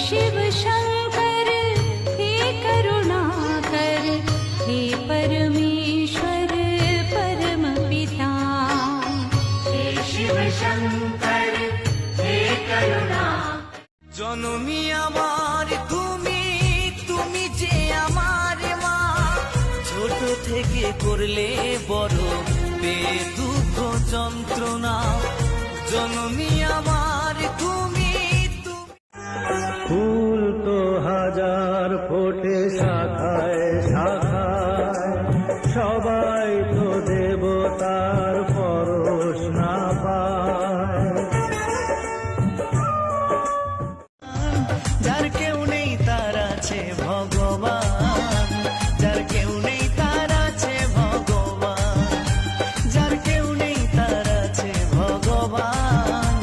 शिव शंकर हे करुणाकर, हे परमेश्वर परम पिता। हे शिव शंकर हे करुणा। জননী আমার তুমি, তুমি যে আমার মা, ছোট থেকে করলে বড় দুঃখ যন্ত্রণা। জননী আমার তুমি, ফুল তো হাজার ফোটে শাখায় শাখায়, সবাই তো দেবতার পরশ না পায়। যার কেউ নেই তার আছে ভগবান, যার কেউ নেই তার আছে ভগবান, যার কেউ নেই তার আছে ভগবান,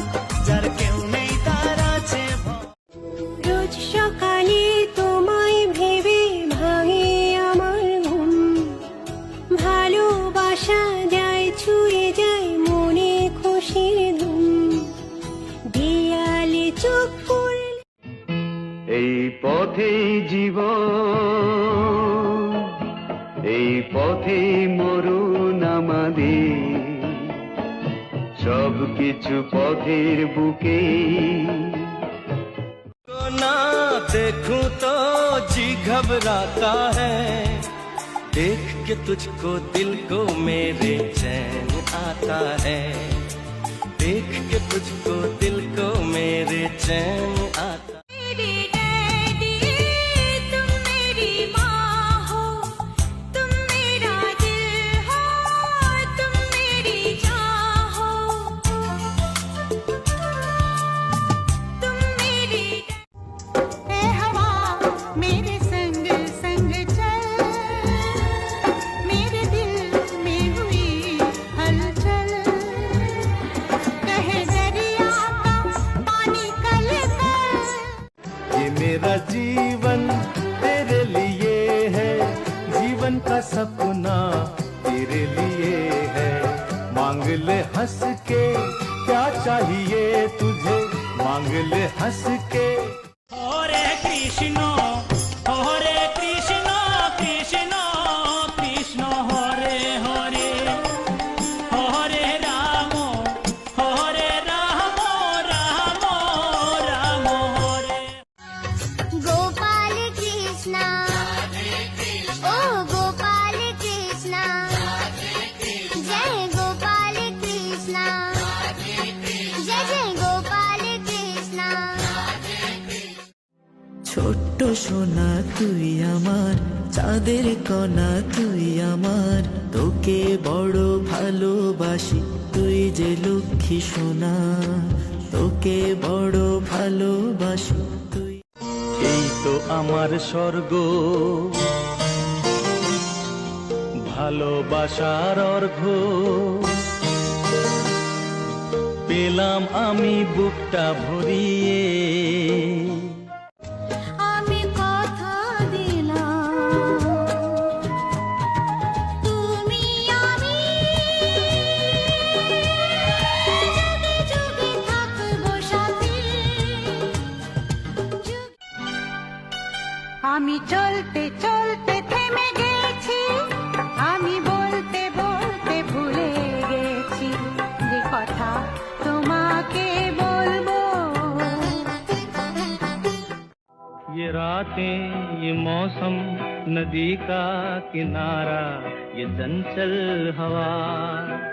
যার কেউ নেই তার আছে রোজ সকালে তোমায় ভেবে ভাঙে আমার ঘুম, ভালোবাসা যায় ছুঁয়ে যায় মনে খুশির ধুম, দেয়ালে চোখ পড়লে এই পথেই জীবন, এই পথেই মরণ আমাদের, সবকিছু পথের বুকে। ना देखूं तो जी घबराता है, देख के तुझको दिल को मेरे चैन आता है, देख के तुझको दिल को मेरे चैन आता। मेरी डैडी तुम मेरी माँ हो, तुम मेरा दिल हो, तुम मेरी जान हो, तुम मेरी। ए हवा मेरे संग संग चल, मेरे दिल में हुई हलचल, कहे दरिया का पानी कल कल। ये मेरा जीवन तेरे लिए है, जीवन का सपना तेरे लिए है। मांग ले हंस के क्या चाहिए तुझे, मांग ले हंस के। हरे कृष्ण कृष्ण कृष्ण हरे हरे, हरे राम राम राम हरे। गोपाल कृष्णा ओ गोपाल कृष्णा, जय गोपाल कृष्णा, जय जय गोपाल कृष्णा। ছোট্ট সোনা তুই আমার, চাঁদের কণা তুই আমার, তোকে বড় ভালোবাসি, তুই যে লক্ষ্মী সোনা, তোকে বড় ভালোবাসি তুই। এই তো আমার স্বর্গ, ভালোবাসার অর্ঘ পেলাম আমি বুকটা ভরিয়ে। আমি কথা দিলাম তুমি আমি যুগে যুগে থাকবো সাথী। আমি চলতে চলতে থেমে গেছি, আমি বলতে বলতে ভুলে গেছি যে কথা তোমাকে বলবো। ये रातें ये मौसम नदी का किनारा, ये चंचल हवा,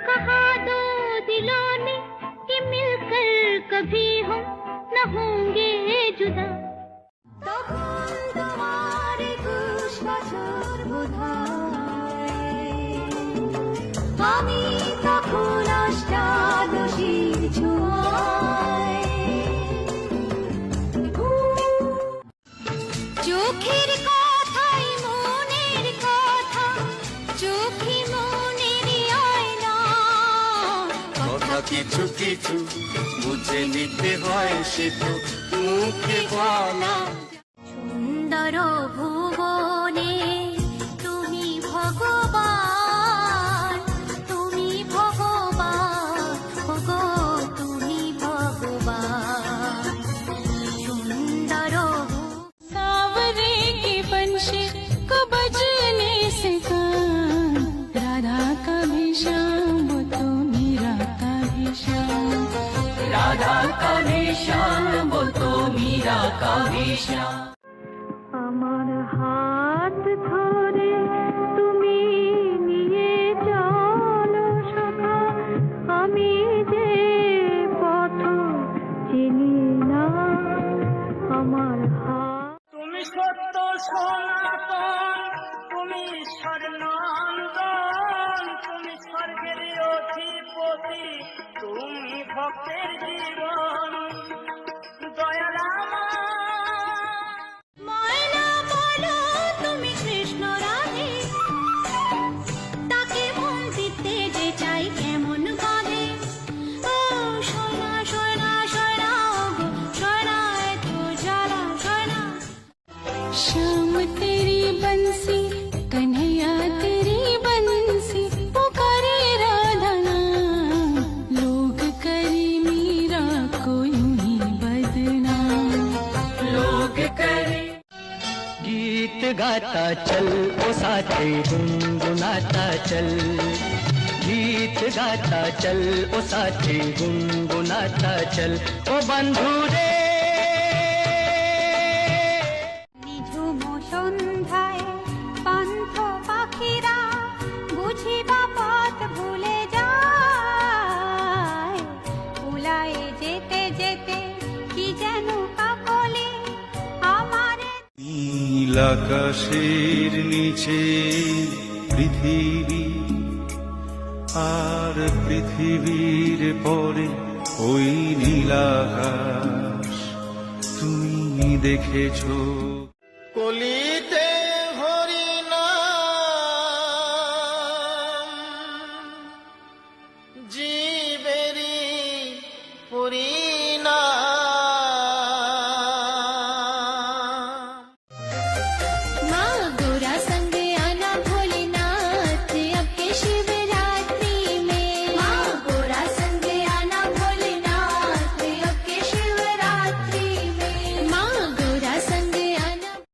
कहा दो दिलों ने कि मिलकर कभी हम न होंगे जुदा। তখন তোমার 21 বছর বোধহয়, আমি তখন অষ্টাদশীর ছোঁয়ায়। চোখের কথাই মনের কথা, চোখে মনের আয়না, কথা কিছু কিছু বুঝে নিতে হয়, সে তো মুখে বলা। সুন্দর ভুবনে তুমি ভগবান, তুমি ভগবান, ওগো তুমি ভগবান। সুন্দর আমার হাত ধরে তুমি নিয়ে চলো সখা, আমি যে পথ চিনি না, আমার হাত। তুমি সত্য সনাতন, তুমি স্বর্ণান্দন, তুমি স্বর্গের অধিপতি, তুমি ভক্তের জীবন, দয়াল আমার। ময়না বলো তুমি কৃষ্ণ রাধে, তাকে মন দিতে যে চাই কেমন বাঁধে। ও সোনা সোনা সোনা গো সোনা, এত জ্বালা সোনা। श्याम तेरी बंसी कन्हैया तेरी बंसी, पुकारे राधा नाम, लोग करे मीरा को यूं ही बदनाम, लोग करे। गीत गाता चल ओ साथी गुनगुनाता चल, गीत गाता चल ओ साथी गुनगुनाता चल, ओ बंधु रे। নিঝুম সন্ধ্যায় পান্থ পাখিরা বুঝিবা পথ ভুলে যায়, উলায়ে যেতে যেতে কি যেন কাকলি আমারে। নীল আকাশের নিচে পৃথিবী, আর পৃথিবীর পরে ওই নীলাকাশ তুমি দেখেছো। কলিতে